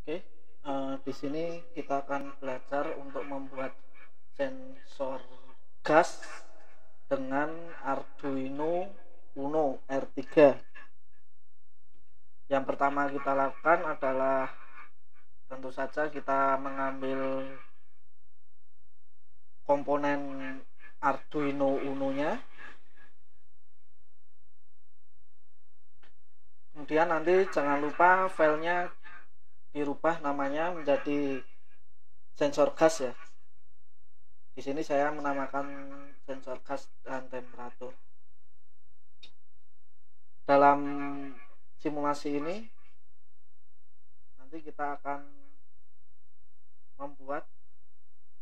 Oke, di sini kita akan belajar untuk membuat sensor gas dengan Arduino Uno R3. Yang pertama kita lakukan adalah tentu saja kita mengambil komponen Arduino Uno-nya. Kemudian nanti jangan lupa filenya dirubah namanya menjadi sensor gas ya. Di sini saya menamakan sensor gas dan temperatur. Dalam simulasi ini nanti kita akan membuat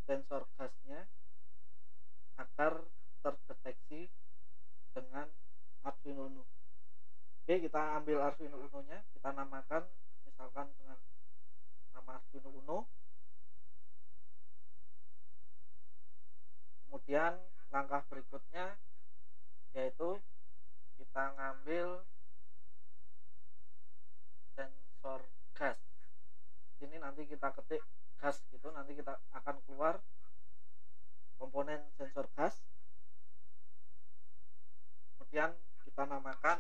sensor gasnya agar terdeteksi dengan Arduino Uno. Oke, kita ambil Arduino Uno-nya, kita namakan misalkan dengan nama Arduino Uno. Kemudian langkah berikutnya yaitu kita ngambil sensor gas. Ini nanti kita ketik gas gitu, nanti kita akan keluar komponen sensor gas. Kemudian kita namakan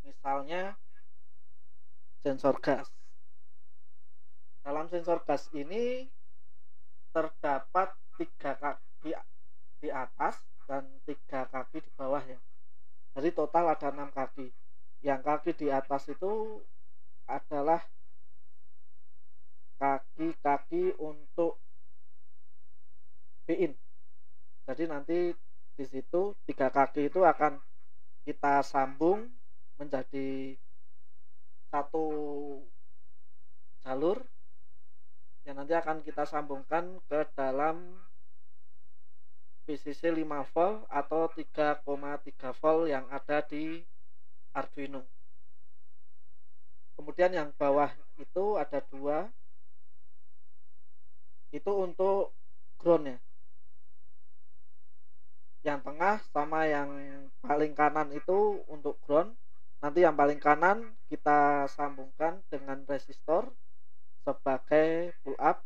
misalnya sensor gas. Dalam sensor gas ini terdapat 3 kaki di atas dan 3 kaki di bawah ya. Jadi total ada 6 kaki. Yang kaki di atas itu adalah kaki-kaki untuk bin. Jadi nanti di situ 3 kaki itu akan kita sambung menjadi satu jalur yang nanti akan kita sambungkan ke dalam VCC 5 volt atau 3,3 volt yang ada di Arduino. Kemudian yang bawah itu ada 2, itu untuk ground ya. Yang tengah sama yang paling kanan itu untuk ground. Nanti yang paling kanan kita sambungkan dengan resistor sebagai pull up.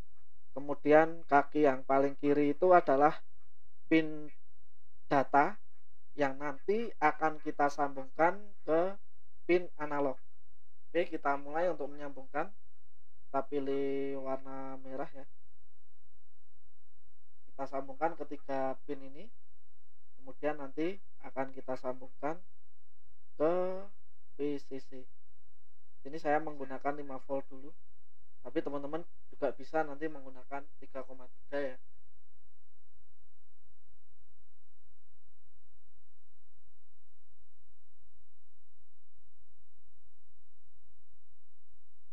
Kemudian kaki yang paling kiri itu adalah pin data yang nanti akan kita sambungkan ke pin analog. Oke, kita mulai untuk menyambungkan. Kita pilih warna merah ya. Kita sambungkan ketiga pin ini. Kemudian nanti akan kita sambungkan ke VCC. Ini saya menggunakan 5 volt dulu. Tapi teman-teman juga bisa nanti menggunakan 3,3 ya.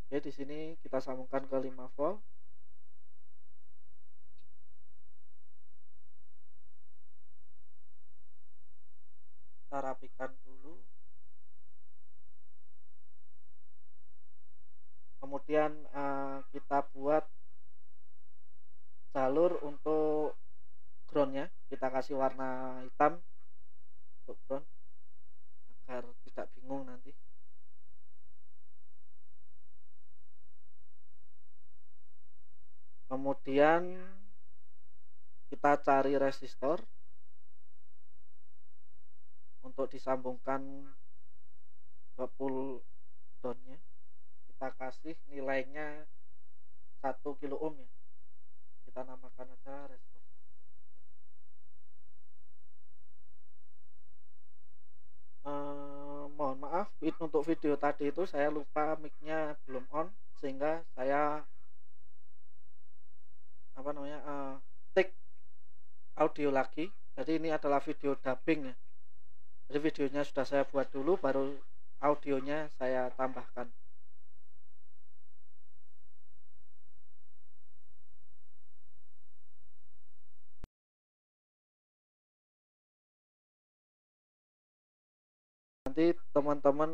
Oke, di sini kita sambungkan ke 5 volt. Kita rapikan dulu. Kemudian kita buat jalur untuk groundnya. Kita kasih warna hitam untuk ground agar tidak bingung nanti. Kemudian kita cari resistor untuk disambungkan ke pull down-nya. Kita kasih nilainya 1 kilo ohm ya. Kita namakan aja resistor 1. Mohon maaf, untuk video tadi itu saya lupa mic-nya belum on, sehingga saya take audio lagi. Jadi ini adalah video dubbing ya. Jadi videonya sudah saya buat dulu, baru audionya saya tambahkan. Nanti teman-teman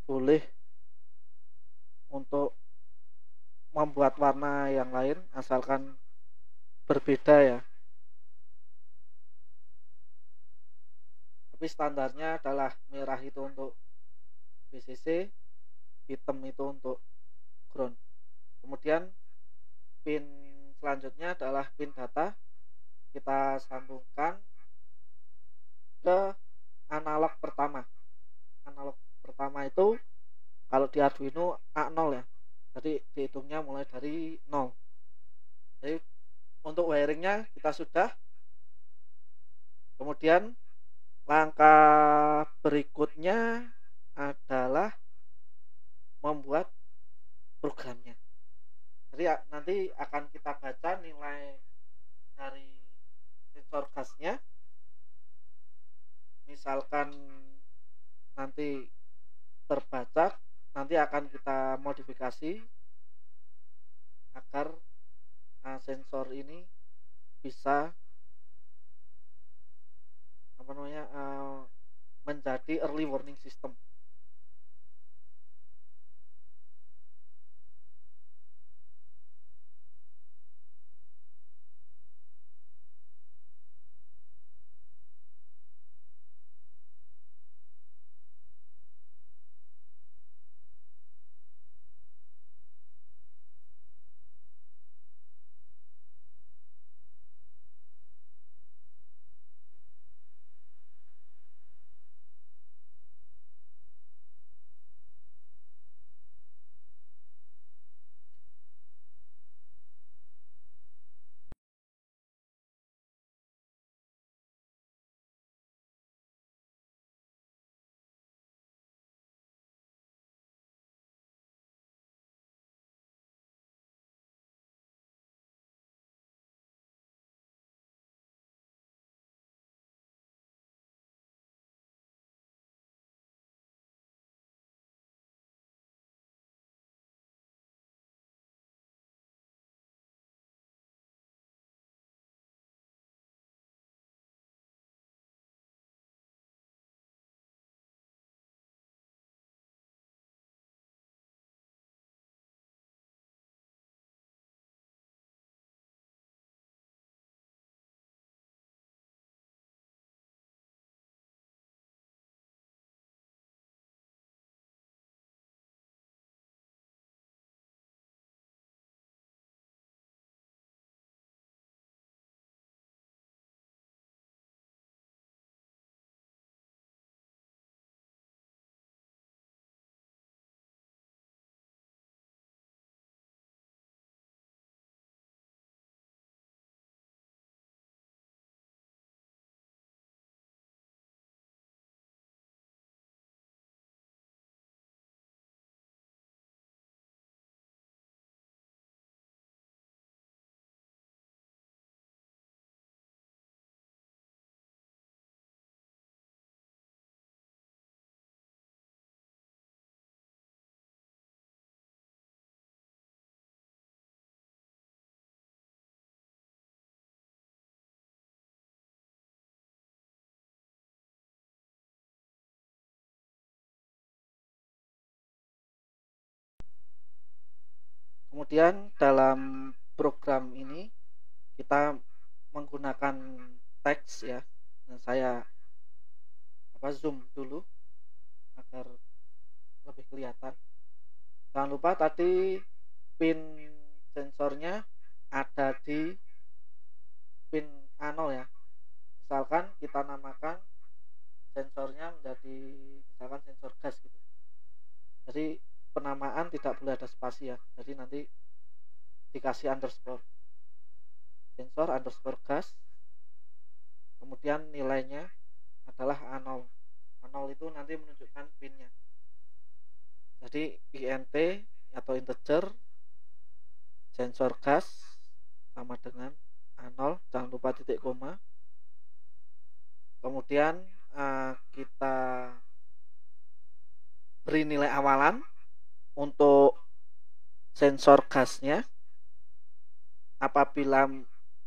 boleh untuk membuat warna yang lain asalkan berbeda ya. Tapi standarnya adalah merah itu untuk VCC, hitam itu untuk ground. Kemudian pin selanjutnya adalah pin data, kita sambungkan ke analog pertama. Analog pertama itu kalau di Arduino A0 ya, jadi dihitungnya mulai dari 0. Jadi untuk wiringnya kita sudah. Kemudian langkah berikutnya adalah membuat programnya. Jadi nanti akan kita baca nilai dari sensor gasnya. Misalkan nanti terbaca, nanti akan kita modifikasi agar sensor ini bisa menjadi early warning system. Kemudian dalam program ini kita menggunakan teks ya. Nah, saya zoom dulu agar lebih kelihatan. Jangan lupa tadi pin sensornya ada di pin A0 ya. Misalkan kita namakan sensornya menjadi misalkan sensor gas gitu. Jadi penamaan tidak boleh ada spasi ya. Jadi nanti dikasih underscore. Sensor underscore gas. Kemudian nilainya adalah A0. A0 itu nanti menunjukkan pinnya. Jadi int atau integer sensor gas sama dengan A0, jangan lupa titik koma. Kemudian kita beri nilai awalan untuk sensor gasnya. Apabila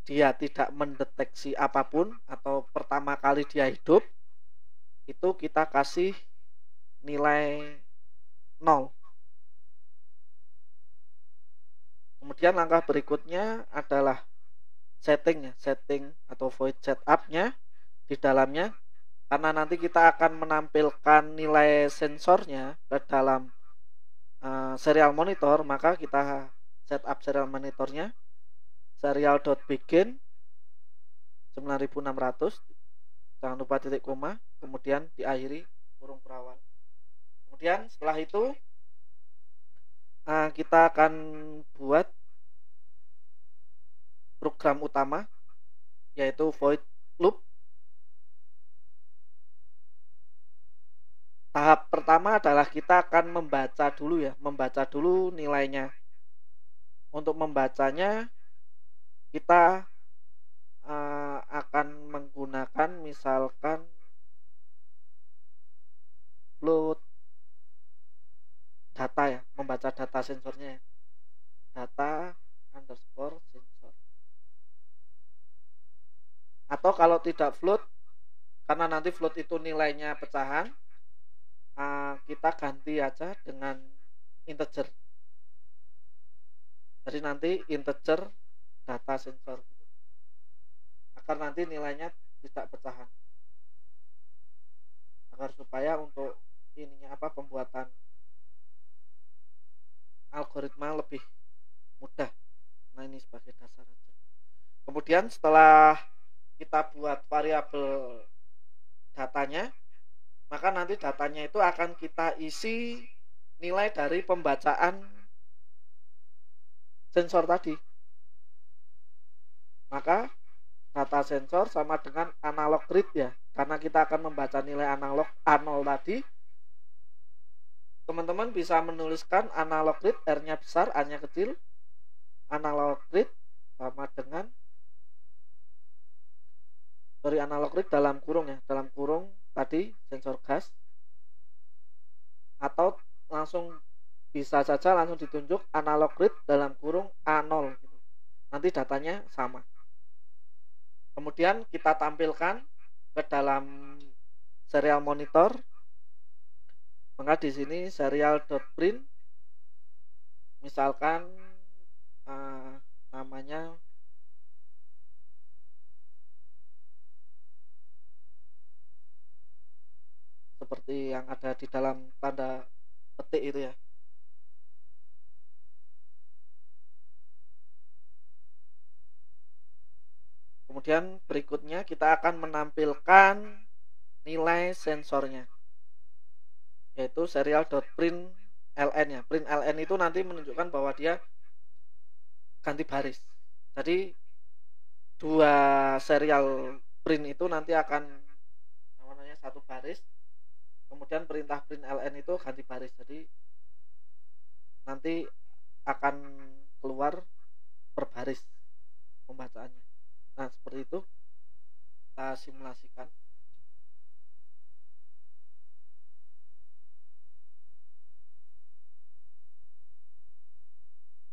dia tidak mendeteksi apapun atau pertama kali dia hidup, itu kita kasih nilai 0. Kemudian langkah berikutnya adalah setting atau void setup-nya di dalamnya, karena nanti kita akan menampilkan nilai sensornya ke dalam serial monitor, maka kita setup serial monitornya serial.begin 9600, jangan lupa titik koma, kemudian diakhiri kurung kurawal. Kemudian setelah itu kita akan buat program utama, yaitu void loop. Tahap pertama adalah kita akan membaca dulu nilainya. Untuk membacanya kita akan menggunakan misalkan float data ya, membaca data sensornya, data underscore sensor. Atau kalau tidak float, karena nanti float itu nilainya pecahan, kita ganti aja dengan integer. Jadi nanti integer data sensor gitu, agar nanti nilainya tidak pecahan, agar supaya untuk pembuatan algoritma lebih mudah. Nah, ini sebagai dasar aja. Kemudian setelah kita buat variabel datanya, maka nanti datanya itu akan kita isi nilai dari pembacaan sensor tadi. Maka data sensor sama dengan analog read ya, karena kita akan membaca nilai analog A0 tadi. Teman-teman bisa menuliskan analog read, R-nya besar, A-nya kecil. Analog read sama dengan analog read dalam kurung ya, dalam kurung tadi sensor gas, atau langsung bisa saja langsung ditunjuk analog read dalam kurung A0 gitu. Nanti datanya sama. Kemudian kita tampilkan ke dalam serial monitor. Maka di sini serial.print misalkan namanya seperti yang ada di dalam tanda petik itu ya. Kemudian berikutnya kita akan menampilkan nilai sensornya, yaitu serial.print ln ya. Print ln itu nanti menunjukkan bahwa dia ganti baris. Jadi dua serial print itu nanti akan satu baris, kemudian perintah print ln itu ganti baris. Jadi nanti akan keluar per baris pembacaannya. Nah, seperti itu kita simulasikan.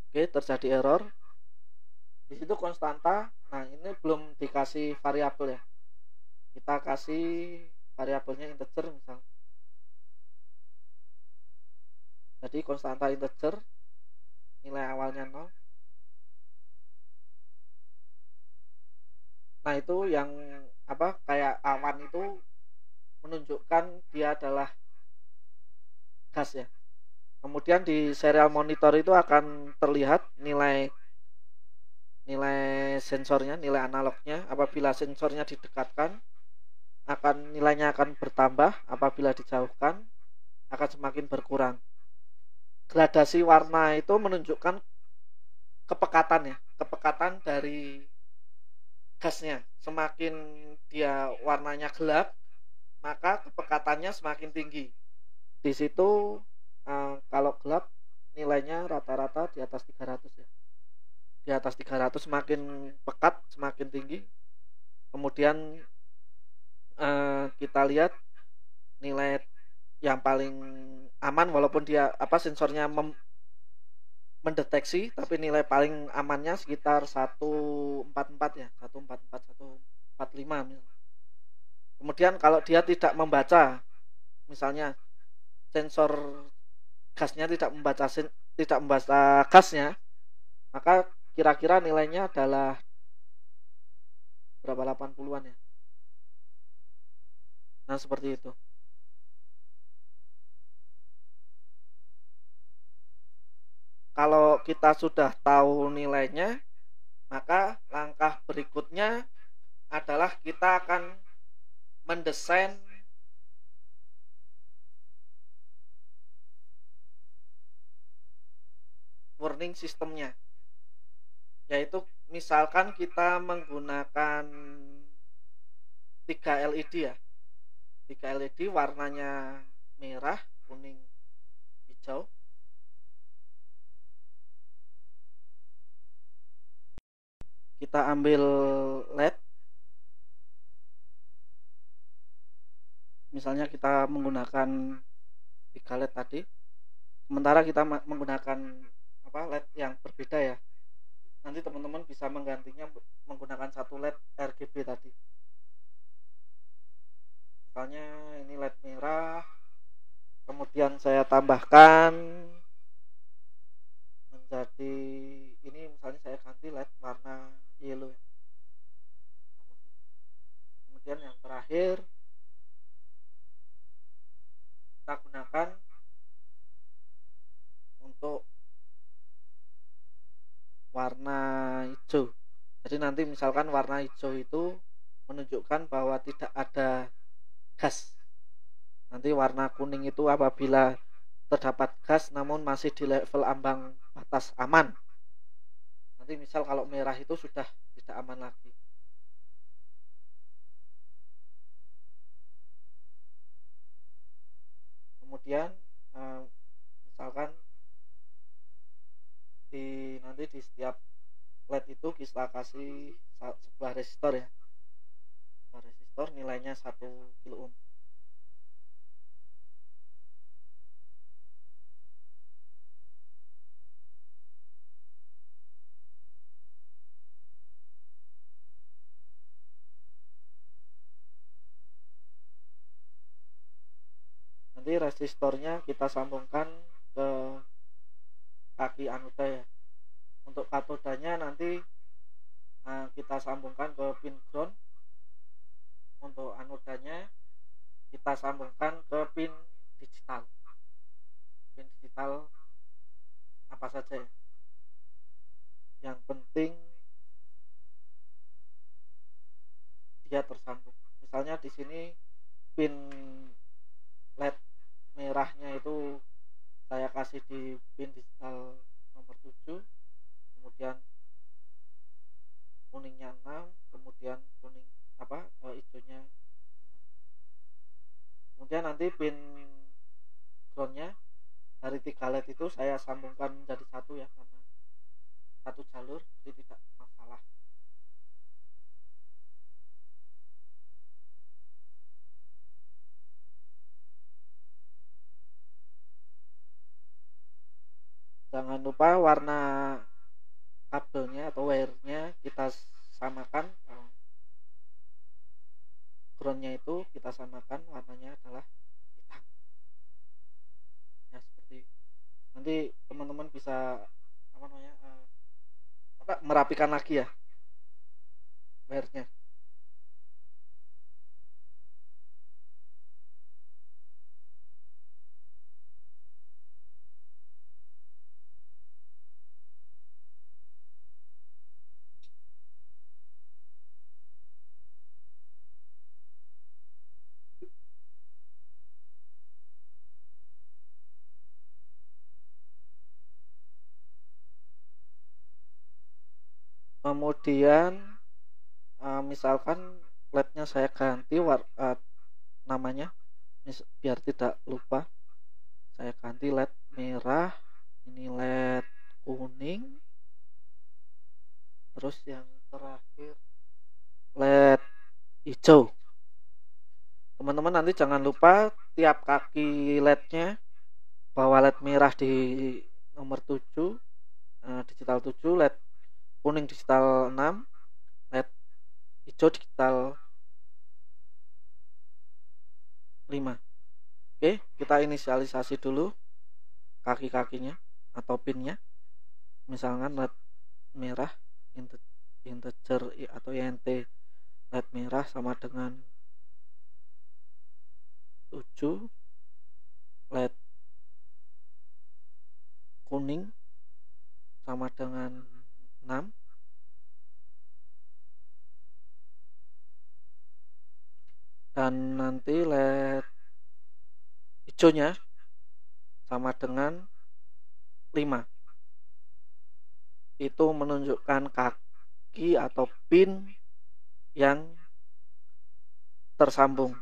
Oke, terjadi error. Di situ konstanta. Nah, ini belum dikasih variabel ya. Kita kasih variabelnya integer misal. Jadi konstanta integer, nilai awalnya 0. Nah, itu yang kayak awan itu menunjukkan dia adalah gas ya. Kemudian di serial monitor itu akan terlihat nilai sensornya, nilai analognya. Apabila sensornya didekatkan, nilainya akan bertambah, apabila dijauhkan akan semakin berkurang. Gradasi warna itu menunjukkan kepekatan ya, kepekatan dari gasnya. Semakin dia warnanya gelap, maka kepekatannya semakin tinggi. Di situ kalau gelap nilainya rata-rata di atas 300 ya. Di atas 300 semakin pekat, semakin tinggi. Kemudian kita lihat nilai yang paling aman, walaupun dia sensornya mendeteksi, tapi nilai paling amannya sekitar 144 ya, 144, 145 misalnya. Kemudian kalau dia tidak membaca, misalnya sensor gasnya tidak membaca gasnya, maka kira-kira nilainya adalah berapa, 80-an ya. Nah, seperti itu. Kalau kita sudah tahu nilainya, maka langkah berikutnya adalah kita akan mendesain warning sistemnya. Yaitu misalkan kita menggunakan 3 LED ya. 3 LED warnanya merah, kuning, hijau. Kita ambil LED. Misalnya kita menggunakan 3 LED tadi. Sementara kita menggunakan LED yang berbeda ya. Nanti teman-teman bisa menggantinya menggunakan 1 LED RGB tadi. Misalnya ini LED merah, kemudian saya tambahkan menjadi ini, misalnya saya ganti LED warna yellow. Kemudian yang terakhir kita gunakan untuk warna hijau. Jadi nanti misalkan warna hijau itu menunjukkan bahwa tidak ada gas. Nanti warna kuning itu apabila terdapat gas namun masih di level ambang batas aman. Nanti misal kalau merah itu sudah tidak aman lagi. Kemudian misalkan nanti di setiap LED itu kita kasih sebuah resistor ya. Resistor nilainya 1 kilo ohm. Nanti resistornya kita sambungkan ke kaki anoda ya. Untuk katodanya nanti kita sambungkan ke pin ground. Untuk anodanya kita sambungkan ke pin digital. Pin digital apa saja ya. Yang penting dia tersambung. Misalnya di sini pin LED merahnya itu saya kasih di pin digital nomor 7, kemudian kuningnya 6, kemudian kuning hijaunya 5. Kemudian nanti pin groundnya dari 3 LED itu saya sambungkan menjadi 1 ya, karena 1 jalur, jadi tidak masalah. Jangan lupa warna kabelnya atau wire-nya kita samakan. Groundnya itu kita samakan warnanya adalah hitam. Ya seperti nanti teman-teman bisa merapikan lagi ya wire-nya. Kemudian misalkan LED-nya saya ganti namanya biar tidak lupa, saya ganti LED merah, ini LED kuning, terus yang terakhir LED hijau. Teman-teman nanti jangan lupa tiap kaki LED-nya bahwa LED merah di nomor 7, digital 7, LED kuning digital 6, LED hijau digital 5. Oke, kita inisialisasi dulu kaki-kakinya atau pinnya. Misalkan LED merah integer atau int LED merah sama dengan 7, LED kuning sama dengan 6. Dan nanti LED hijaunya sama dengan 5. Itu menunjukkan kaki atau pin yang tersambung.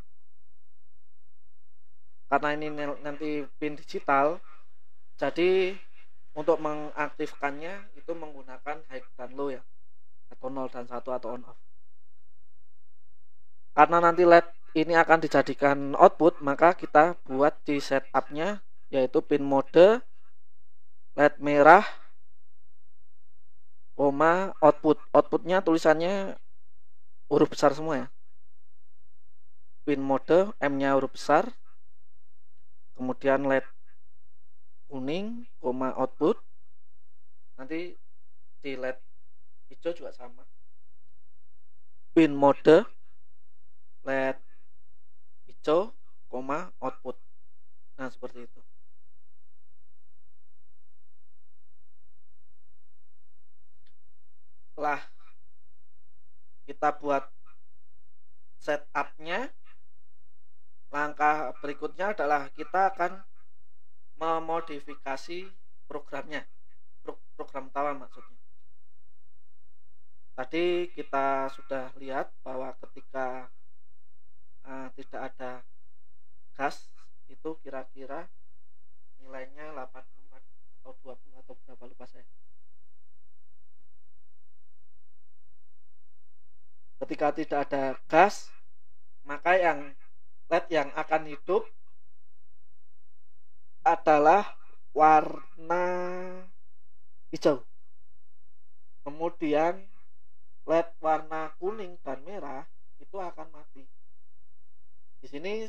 Karena ini nanti pin digital, jadi untuk mengaktifkannya itu menggunakan high dan low ya, atau 0 dan 1 atau on off. Karena nanti LED ini akan dijadikan output, maka kita buat di setupnya yaitu pin mode LED merah, outputnya tulisannya huruf besar semua ya. Pin mode M-nya huruf besar, kemudian LED kuning, output. Nanti di LED hijau juga sama. Pin mode LED hijau, output. Nah, seperti itu. Setelah kita buat setupnya, langkah berikutnya adalah kita akan memodifikasi programnya, program utama maksudnya. Tadi kita sudah lihat bahwa ketika tidak ada gas itu kira-kira nilainya 80 atau 20 atau berapa lupa saya. Ketika tidak ada gas, maka yang LED yang akan hidup adalah warna hijau. Kemudian LED warna kuning dan merah itu akan mati. Di sini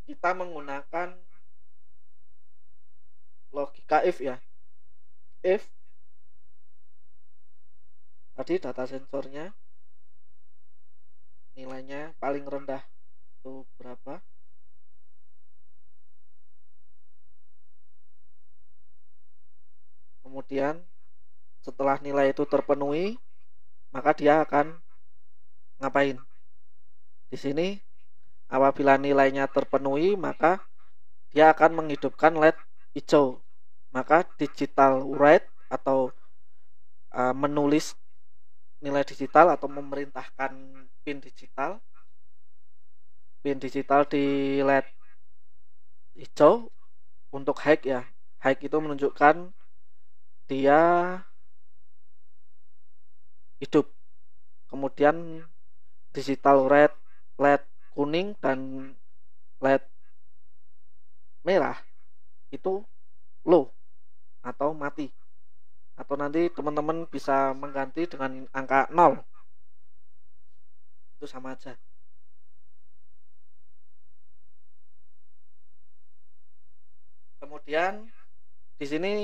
kita menggunakan logika if ya. If tadi data sensornya nilainya paling rendah itu berapa? Kemudian setelah nilai itu terpenuhi, maka dia akan ngapain? Di sini apabila nilainya terpenuhi, maka dia akan menghidupkan LED hijau. Maka digital write atau menulis nilai digital atau memerintahkan pin digital di LED hijau untuk high ya. High itu menunjukkan dia hidup. Kemudian digital red, LED kuning dan LED merah itu low atau mati. Atau nanti teman-teman bisa mengganti dengan angka 0. Itu sama aja. Kemudian di sini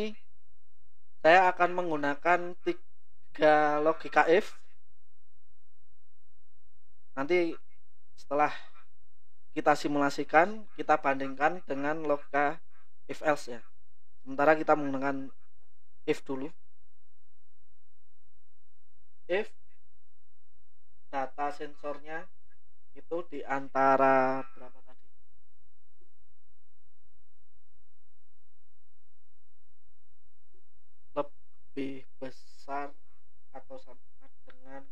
saya akan menggunakan 3 logika if. Nanti setelah kita simulasikan, kita bandingkan dengan logika if else ya. Sementara kita menggunakan if dulu. If data sensornya itu di antara berapa tadi? Lebih besar atau sama dengan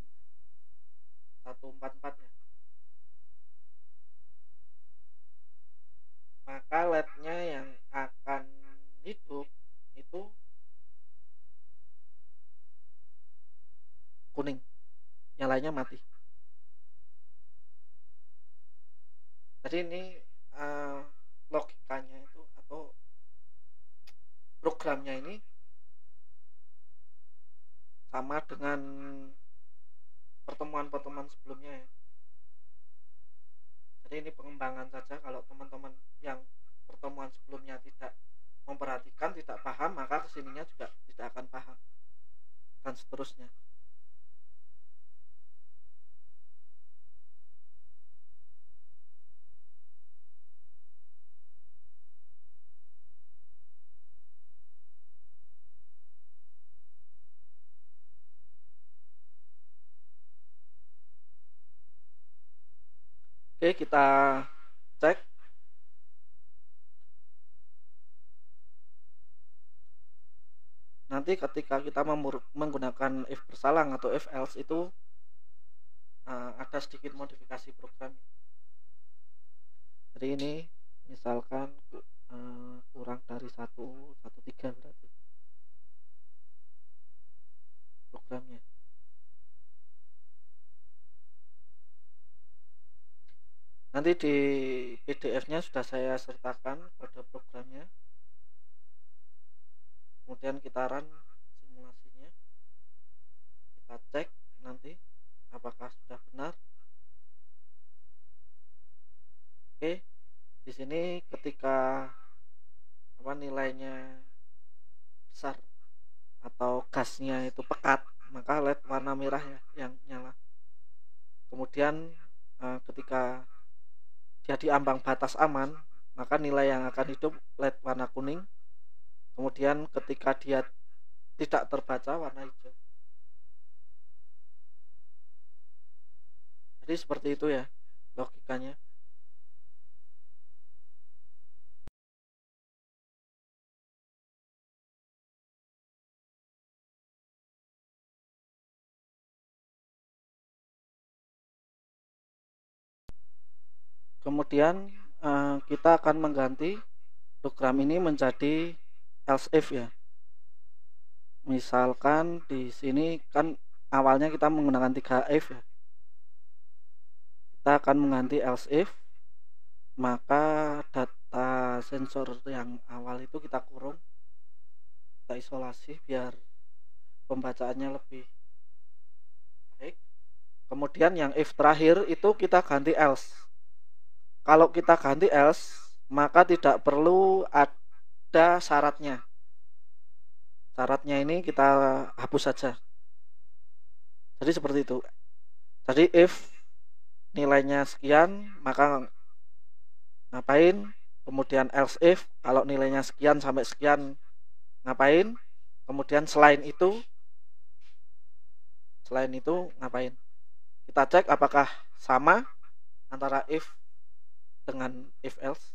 144 ya. Maka LED-nya yang akan hidup itu kuning, nyalanya mati. Jadi ini logikanya itu atau programnya ini sama dengan pertemuan-pertemuan sebelumnya ya. Jadi ini pengembangan saja. Kalau teman-teman yang pertemuan sebelumnya tidak memperhatikan, tidak paham, maka kesininya juga tidak akan paham dan seterusnya. Oke, kita cek. Nanti ketika kita menggunakan if bersalang atau if else itu ada sedikit modifikasi program. Jadi ini misalkan kurang dari 113 berarti programnya. Nanti di PDF-nya sudah saya sertakan kode programnya. Kemudian kita run simulasinya. Kita cek nanti apakah sudah benar. Oke, di sini ketika nilainya besar atau gasnya itu pekat, maka LED warna merah ya yang nyala. Kemudian ketika dia di ambang batas aman, maka nilai yang akan hidup LED warna kuning. Kemudian ketika dia tidak terbaca, warna hijau. Jadi seperti itu ya logikanya. Kemudian kita akan mengganti program ini menjadi else if ya. Misalkan di sini kan awalnya kita menggunakan 3 if ya. Kita akan mengganti else if, maka data sensor yang awal itu kita kurung, kita isolasi biar pembacaannya lebih baik. Kemudian yang if terakhir itu kita ganti else. Kalau kita ganti else, maka tidak perlu ada syaratnya. Syaratnya ini kita hapus saja. Jadi seperti itu. Jadi if nilainya sekian, maka ngapain? Kemudian else if kalau nilainya sekian sampai sekian ngapain? Kemudian selain itu ngapain? Kita cek apakah sama antara if dengan if else.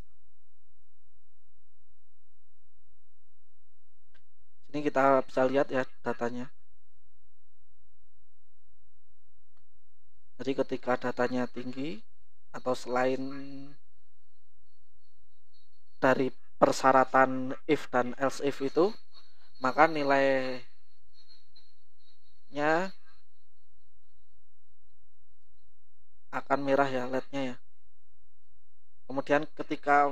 Sini kita bisa lihat ya datanya. Jadi ketika datanya tinggi atau selain dari persyaratan if dan else if itu, maka nilainya akan merah ya LED-nya ya. Kemudian ketika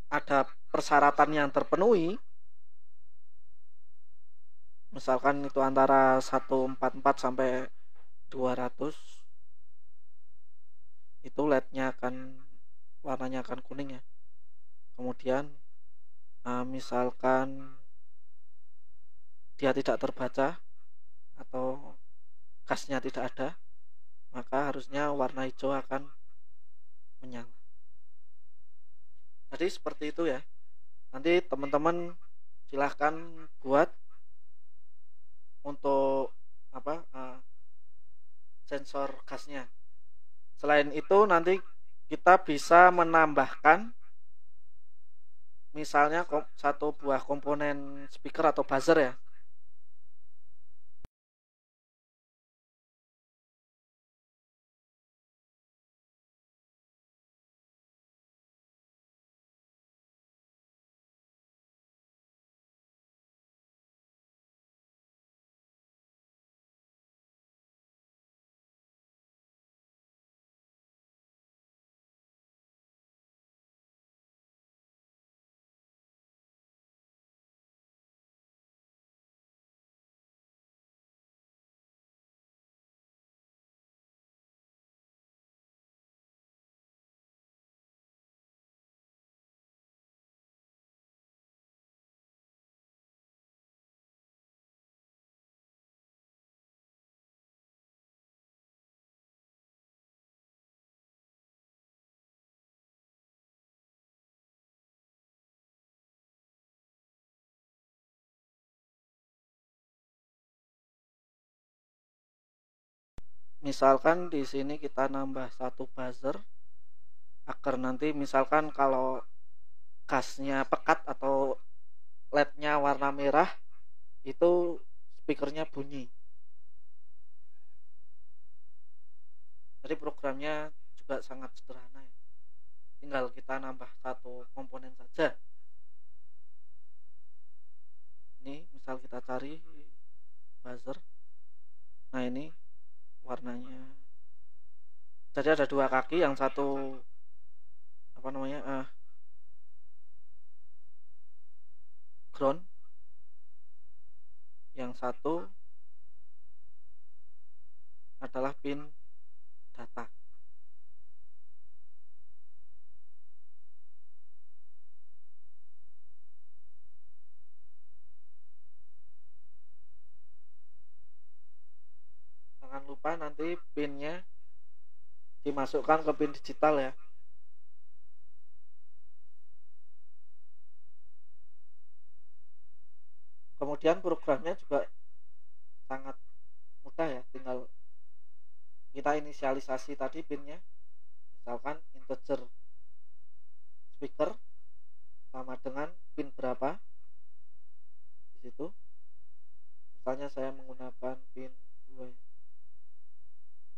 ada persyaratan yang terpenuhi, misalkan itu antara 144 sampai 200, itu LED-nya warnanya akan kuning ya. Kemudian misalkan dia tidak terbaca atau gasnya tidak ada, maka harusnya warna hijau akan menyala. Jadi seperti itu ya. Nanti teman-teman silahkan buat untuk sensor gasnya. Selain itu nanti kita bisa menambahkan misalnya satu buah komponen speaker atau buzzer ya. Misalkan di sini kita nambah satu buzzer agar nanti misalkan kalau gasnya pekat atau LED-nya warna merah itu speakernya bunyi. Jadi programnya juga sangat sederhana ya. Tinggal kita nambah satu komponen saja. Ini misal kita cari buzzer. Nah ini warnanya. Jadi ada dua kaki, yang satu ground, yang satu adalah pin data. Jangan lupa nanti pinnya dimasukkan ke pin digital ya. Kemudian programnya juga sangat mudah ya, tinggal kita inisialisasi tadi pinnya, misalkan integer speaker sama dengan pin berapa di situ. Misalnya saya menggunakan pin 2 ya.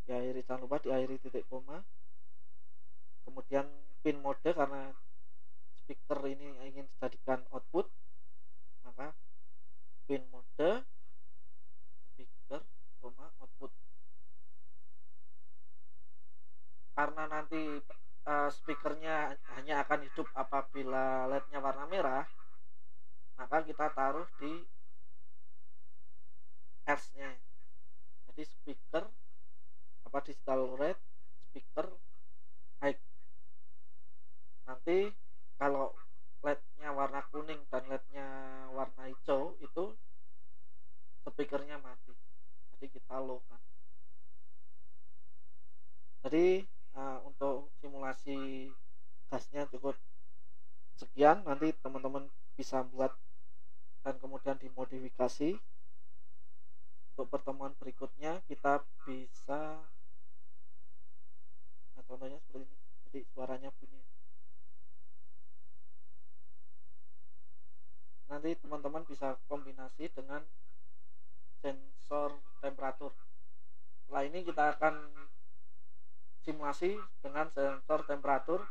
Diakhiri, jangan lupa diakhiri titik koma. Kemudian pin mode, karena speaker ini ingin dijadikan output, maka pin mode speaker, output. Karena nanti speakernya hanya akan hidup apabila LED-nya warna merah, maka kita taruh di else-nya. Jadi speaker digital red, speaker high. Nanti kalau LED-nya warna kuning dan LED-nya warna hijau, itu speakernya mati. Jadi kita low kan. Jadi untuk simulasi gasnya cukup sekian. Nanti teman-teman bisa buat dan kemudian dimodifikasi. Untuk pertemuan berikutnya kita bisa, nah contohnya seperti ini, jadi suaranya bunyi. Nanti teman-teman bisa kombinasi dengan sensor temperatur. Setelah ini kita akan simulasi dengan sensor temperatur.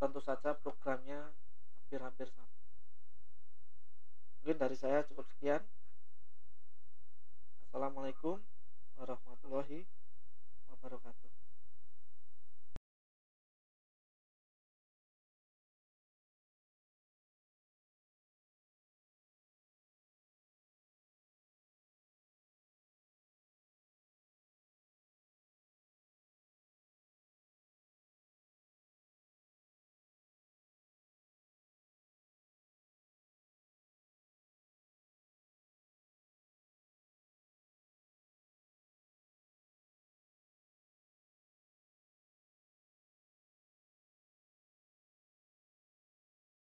Tentu saja programnya hampir-hampir sama. Mungkin dari saya cukup sekian. Assalamualaikum warahmatullahi wabarakatuh.